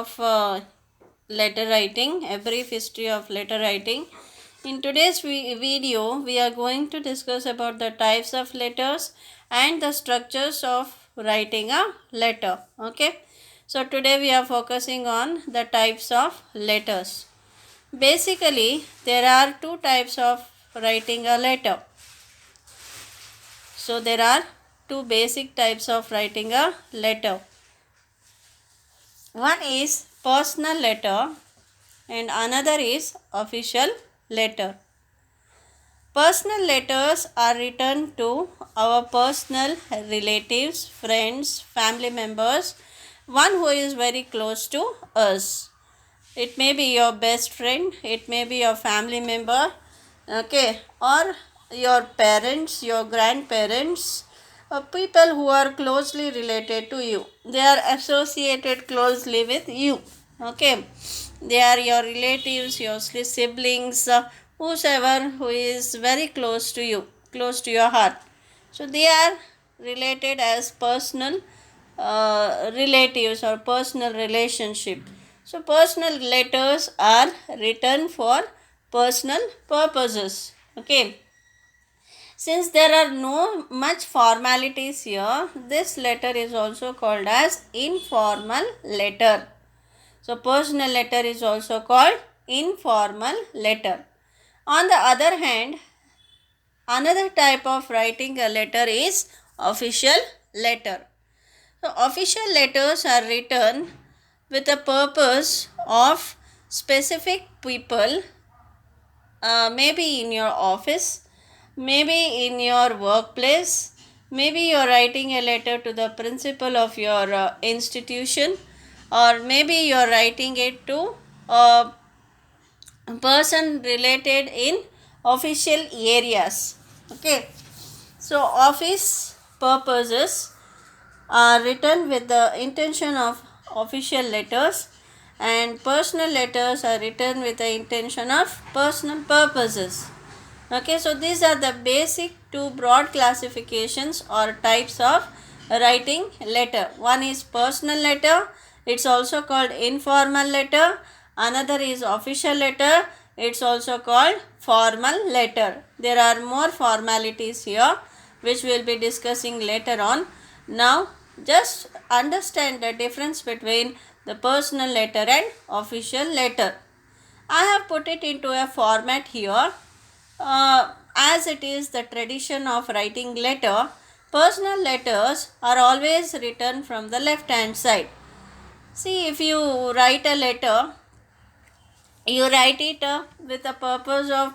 of letter writing, a brief history of letter writing. In today's video, we are going to discuss about the types of letters and the structures of writing a letter. Okay, so today we are focusing on the types of letters. Basically, there are two types of writing a letter. So there are two basic types of writing a letter. One is personal letter and another is official letter. Personal letters are written to our personal relatives, friends, family members, one who is very close to us. It may be your best friend, it may be your family member, okay, or your parents, your grandparents, people who are closely related to you. They are associated closely with you, okay. They are your relatives, your siblings, whosoever who is very close to you, close to your heart. So they are related as personal relatives or personal relationship. So personal letters are written for personal purposes, okay. Since there are no much formalities here, this letter is also called as informal letter. So personal letter is also called informal letter. On the other hand, another type of writing a letter is official letter. So official letters are written with the purpose of specific people, maybe in your office, maybe in your workplace, maybe you are writing a letter to the principal of your institution, or maybe you are writing it to a person related in official areas, okay. So office purposes are written with the intention of official letters, and personal letters are written with the intention of personal purposes, okay. So these are the basic two broad classifications or types of writing letter. One is personal letter, it's also called informal letter. Another is official letter, it's also called formal letter. There are more formalities here which we will be discussing later on. Now just understand the difference between the personal letter and official letter. I have put it into a format here. As it is the tradition of writing letter, personal letters are always written from the left hand side. See, if you write a letter, you write it with the purpose of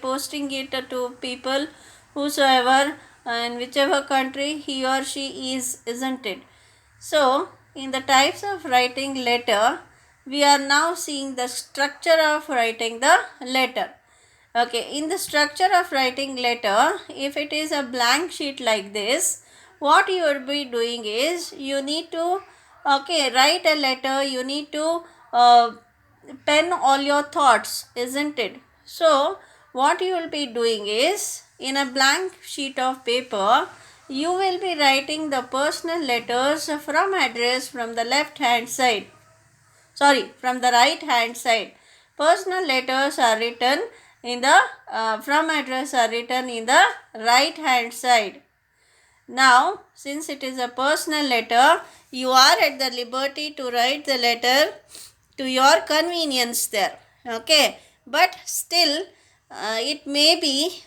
posting it to people whosoever in whichever country he or she is, isn't it? So in the types of writing letter, we are now seeing the structure of writing the letter. Okay, in the structure of writing letter, if it is a blank sheet like this, what you will be doing is you need to write a letter, you need to pen all your thoughts, isn't it? So what you will be doing is, in a blank sheet of paper, you will be writing the personal letters from address from the left hand side, from the right hand side. Personal letters are written in the from address are written in the right hand side. Now since it is a personal letter, you are at the liberty to write the letter to your convenience there, okay. But still it may be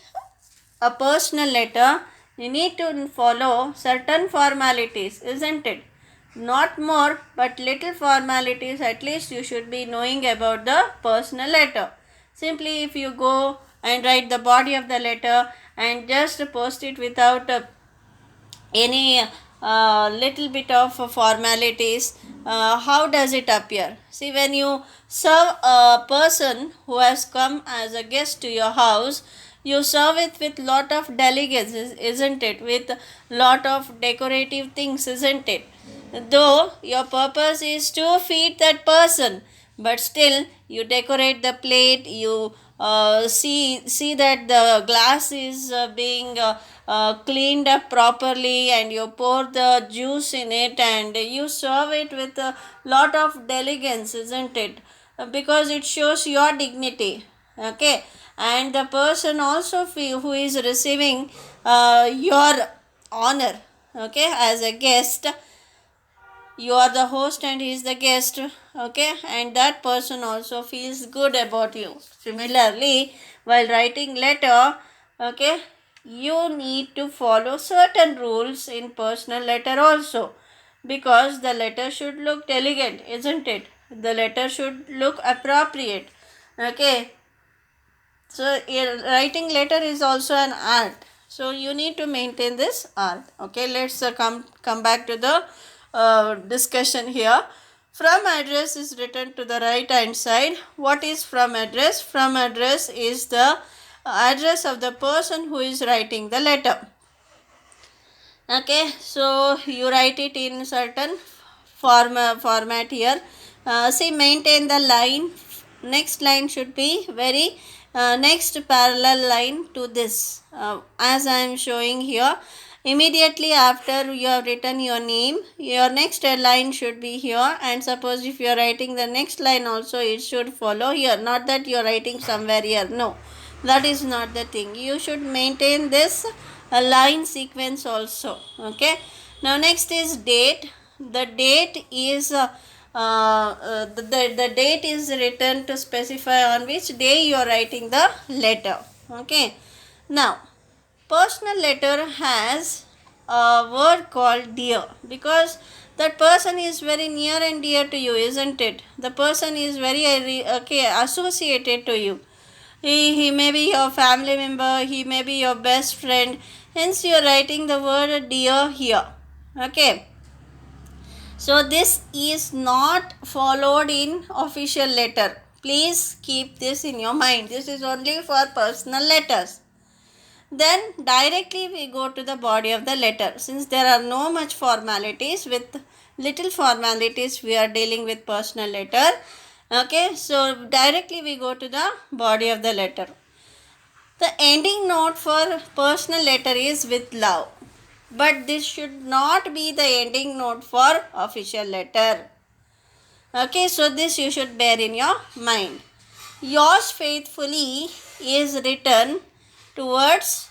a personal letter, you need to follow certain formalities, isn't it? Not more, but little formalities at least you should be knowing about the personal letter. Simply if you go and write the body of the letter and just post it without any little bit of formalities, how does it appear? See, when you serve a person who has come as a guest to your house, you serve it with lot of delicacies, isn't it? With lot of decorative things, isn't it? Though your purpose is to feed that person, but still you decorate the plate, you see that the glass is being cleaned up properly, and you pour the juice in it and you serve it with a lot of elegance, isn't it? Because it shows your dignity. Okay, and the person also who is receiving your honor, okay, as a guest, you are the host and he is the guest, okay, and that person also feels good about you. Similarly, while writing letter, okay, you need to follow certain rules in personal letter also, because the letter should look elegant, isn't it? The letter should look appropriate. Okay, so writing letter is also an art, so you need to maintain this art. Okay, let's come back to the discussion here. From address is written to the right hand side. What is from address? From address is the address of the person who is writing the letter. Okay, so you write it in certain format here. See, maintain the line. Next line should be very next parallel line to this, as I am showing here. Immediately after you have written your name, your next line should be here, and suppose if you are writing the next line also, it should follow here. Not that you are writing somewhere here, no, that is not the thing. You should maintain this line sequence also. Okay, now next is date. The date is the date is written to specify on which day you are writing the letter. Okay, now personal letter has a word called dear, because that person is very near and dear to you, isn't it? The person is very okay, associated to you. He may be your family member, he may be your best friend, hence you are writing the word dear here. Okay, so this is not followed in official letter. Please keep this in your mind. This is only for personal letters. Then directly we go to the body of the letter. Since there are no much formalities, with little formalities we are dealing with personal letter. Okay, so directly we go to the body of the letter. The ending note for personal letter is with love, but this should not be the ending note for official letter. Okay, so this you should bear in your mind. Yours faithfully is written towards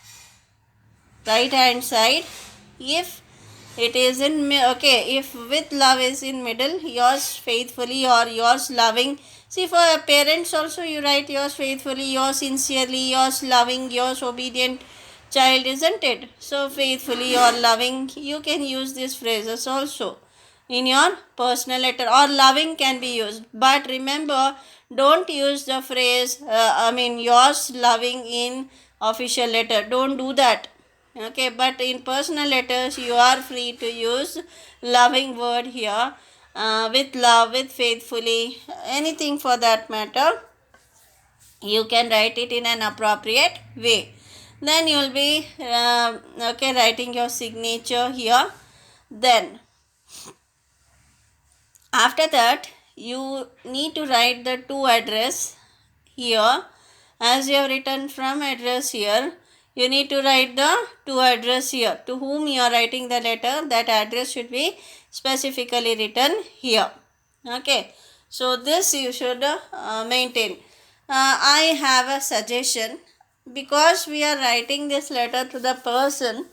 right hand side. If it is in, okay, if with love is in middle, yours faithfully or yours loving. See, for parents also you write yours faithfully, yours sincerely, yours loving, yours obedient child, isn't it? So faithfully or loving, you can use these phrases also in your personal letter, or loving can be used. But remember, don't use the phrase yours loving in official letter. Don't do that. Okay, but in personal letters you are free to use loving word here, with love, with faithfully, anything for that matter. You can write it in an appropriate way. Then you will be okay, writing your signature here. Then after that you need to write the to address here. As you have written from address here, you need to write the to address here. To whom you are writing the letter, that address should be specifically written here. Okay, so this you should maintain. I have a suggestion. Because we are writing this letter to the person,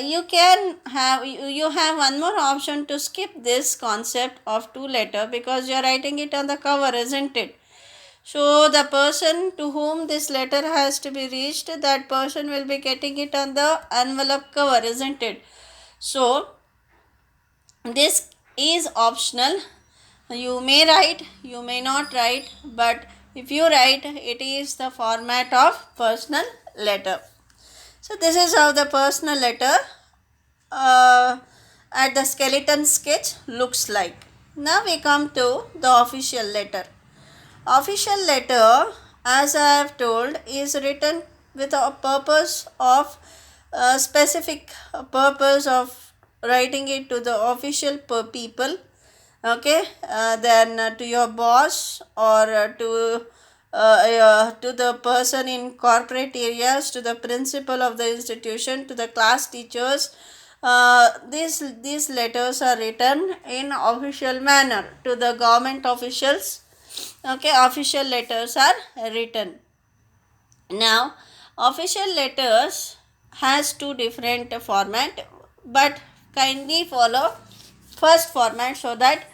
you have one more option to skip this concept of to letter, because you are writing it on the cover, isn't it? So the person to whom this letter has to be reached, that person will be getting it on the envelope cover, isn't it? So this is optional. You may write, you may not write, but if you write, it is the format of personal letter. So this is how the personal letter at the skeleton sketch looks like. Now we come to the official letter. Official letter, as I have told, is written with a purpose of specific purpose of writing it to the official people. Okay, then to your boss, or to to the person in corporate areas, to the principal of the institution, to the class teachers. These letters are written in official manner. To the government officials, okay, official letters are written. Now, official letters has two different format, but kindly follow first format so that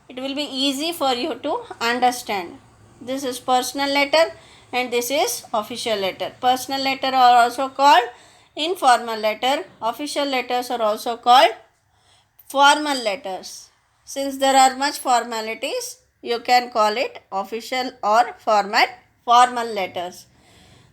it will be easy for you to understand. This is personal letter and this is official letter. Personal letter are also called informal letter. Official letters are also called formal letters. Since there are much formalities, you can call it official or formal letters.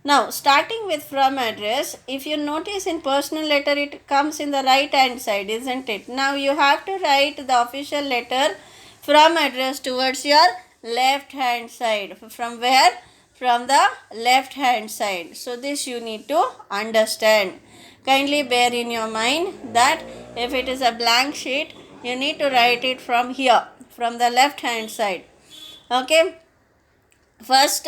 Now, starting with from address, if you notice in personal letter, it comes in the right hand side, isn't it? Now, you have to write the official letter from address towards your left hand side. From where? From the left hand side. So, this you need to understand. Kindly bear in your mind that if it is a blank sheet, you need to write it from here, from the left hand side. Okay. First,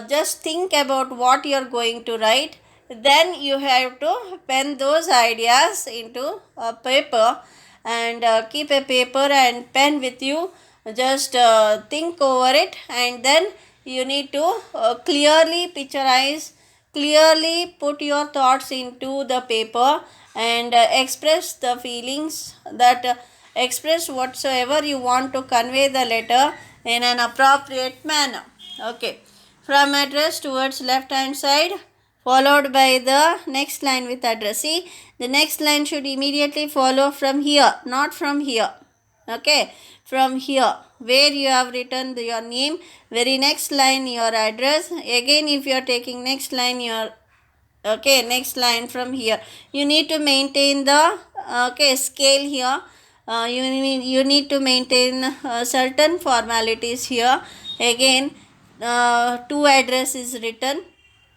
just think about what you are going to write. Then you have to pen those ideas into a paper and keep a paper and pen with you. Just think over it and then you need to clearly picturize, clearly put your thoughts into the paper and express the feelings that express whatsoever you want to convey the letter in an appropriate manner. Okay, from address towards left hand side, followed by the next line with address. See, the next line should immediately follow from here, not from here. Okay, from here where you have written your name, very next line your address. Again, if you are taking next line your, okay, next line from here, you need to maintain the okay scale here. You need to maintain certain formalities here. Again, to address is written.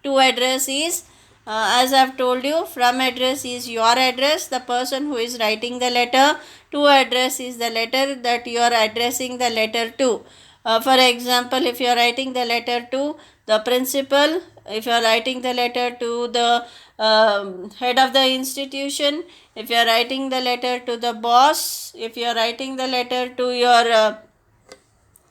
To address is as I have told you, from address is your address, the person who is writing the letter. To address is the letter that you are addressing the letter to. For example, if you are writing the letter to the principal, if you are writing the letter to the head of the institution, if you are writing the letter to the boss, if you are writing the letter to your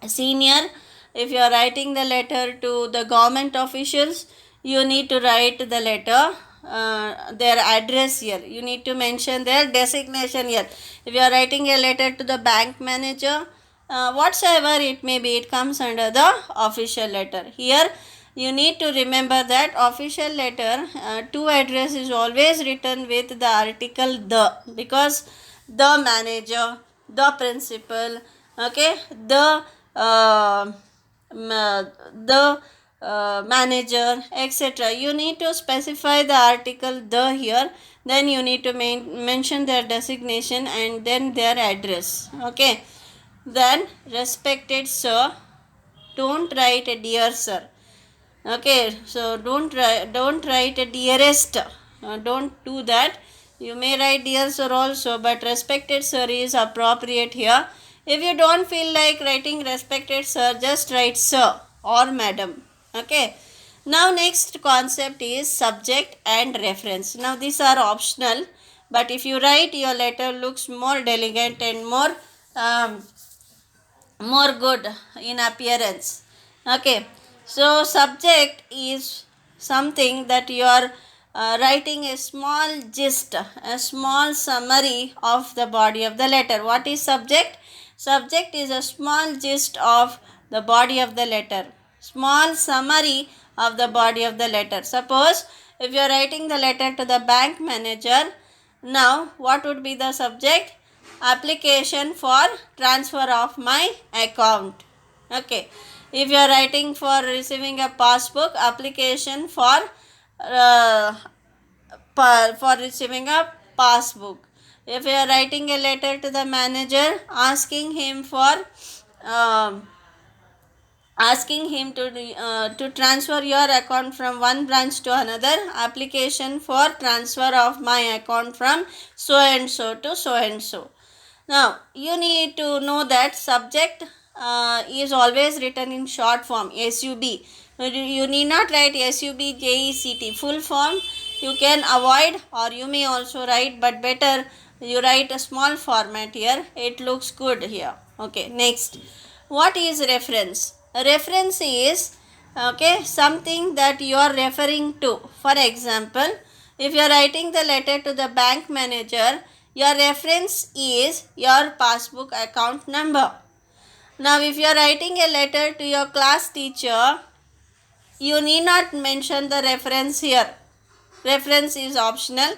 senior, if you are writing the letter to the government officials, you need to write the letter their address here. You need to mention their designation here. If you are writing a letter to the bank manager, whatsoever it may be, it comes under the official letter. Here you need to remember that official letter to address is always written with the article the, because the manager, the principal, okay, the manager, etc. You need to specify the article the here, then you need to mention their designation and then their address. Okay, then respected sir, don't write a dear sir. Okay, so don't write a dearest, don't do that. You may write dear sir also, but respected sir is appropriate here. If you don't feel like writing respected sir, just write sir or madam. Okay, now next concept is subject and reference. Now these are optional, but if you write, your letter looks more elegant and more good in appearance. Okay, so subject is something that you are writing a small gist, a small summary of the body of the letter. What is subject? Subject is a small gist of the body of the letter, small summary of the body of the letter. Suppose if you are writing the letter to the bank manager, now what would be the subject? Application for transfer of my account. Okay, if you are writing for receiving a passbook, application uh, for receiving a passbook. If you are writing a letter to the manager asking him for asking him to transfer your account from one branch to another, application for transfer of my account from so and so to so and so. Now you need to know that subject is always written in short form, SUB. You need not write SUBJECT. Full form you can avoid, or you may also write, but better you write a small format here. It looks good here. Okay, next. What is reference? A reference is something that you are referring to. For example, if you are writing the letter to the bank manager, your reference is your passbook account number. Now, if you are writing a letter to your class teacher, you need not mention the reference here. Reference is optional.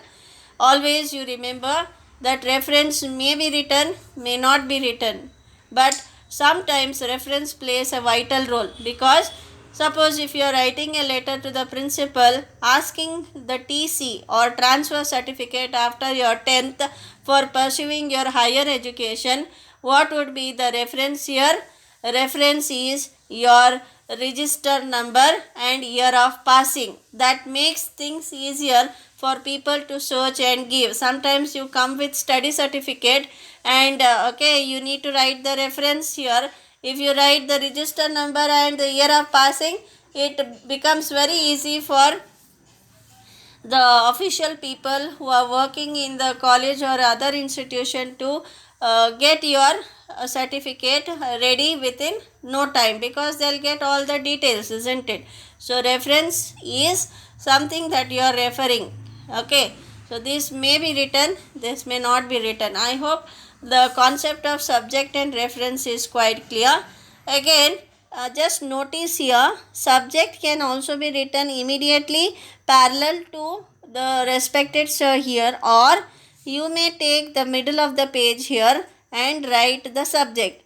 Always you remember that reference may be written, may not be written. But sometimes reference plays a vital role, because suppose if you are writing a letter to the principal asking the TC or transfer certificate after your 10th for pursuing your higher education, what would be the reference here? Reference is your register number and year of passing. That makes things easier for people to search and give. Sometimes you come with study certificate and you need to write the reference here. If you write the register number and the year of passing, it becomes very easy for the official people who are working in the college or other institution to get your certificate ready within no time, because they'll get all the details, isn't it? So reference is something that you are referring. Okay, so this may be written, this may not be written. I hope the concept of subject and reference is quite clear. Again, just notice here, subject can also be written immediately parallel to the respected sir here, or you may take the middle of the page here and write the subject.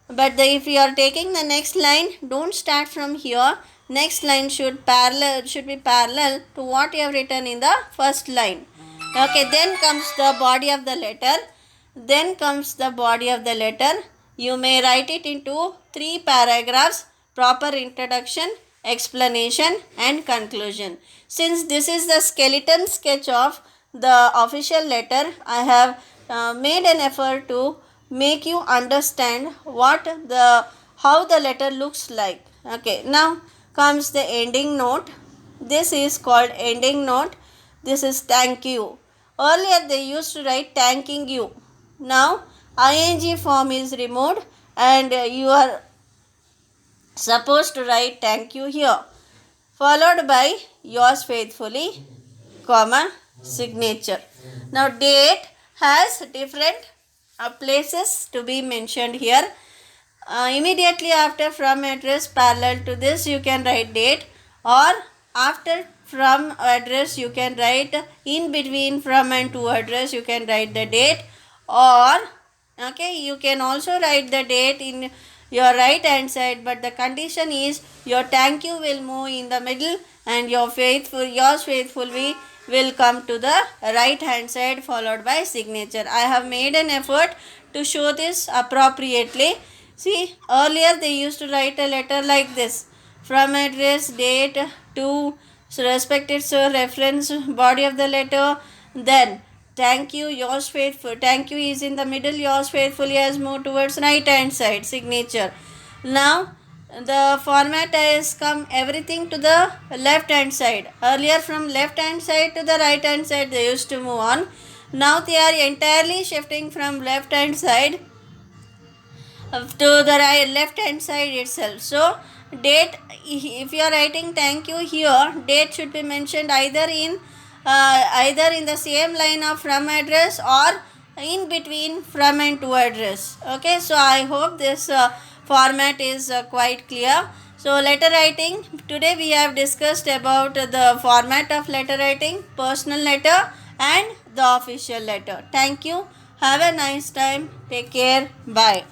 But if you are taking the next line, don't start from here. Next line should be parallel to what you have written in the first line. Okay, then comes the body of the letter. You may write it into 3 paragraphs: proper introduction, explanation and conclusion. Since this is the skeleton sketch of the official letter, I have made an effort to make you understand how the letter looks like. Okay, now comes the ending note. This is called ending note. This is thank you. Earlier they used to write thanking you. Now ing form is removed and you are supposed to write thank you here, followed by yours faithfully, comma, signature. Now date has different places to be mentioned here. Immediately after from address, parallel to this you can write date, or after from address you can write in between from and to address you can write the date, or you can also write the date in your right hand side, but the condition is your thank you will move in the middle and yours faithfully will come to the right hand side followed by signature. I have made an effort to show this appropriately. See, earlier they used to write a letter like this: from address, date, to respected sir, reference, body of the letter, then thank you, yours faithful. Thank you is in the middle, yours faithfully has moved towards right hand side, signature. Now the format has come everything to the left hand side. Earlier from left hand side to the right hand side they used to move on. Now they are entirely shifting from left hand side to the left hand side itself. So date, if you are writing thank you here, date should be mentioned either in the same line of from address or in between from and to address. Okay, so I hope this format is quite clear. So letter writing, today we have discussed about the format of letter writing, personal letter and the official letter. Thank you. Have a nice time. Take care. Bye.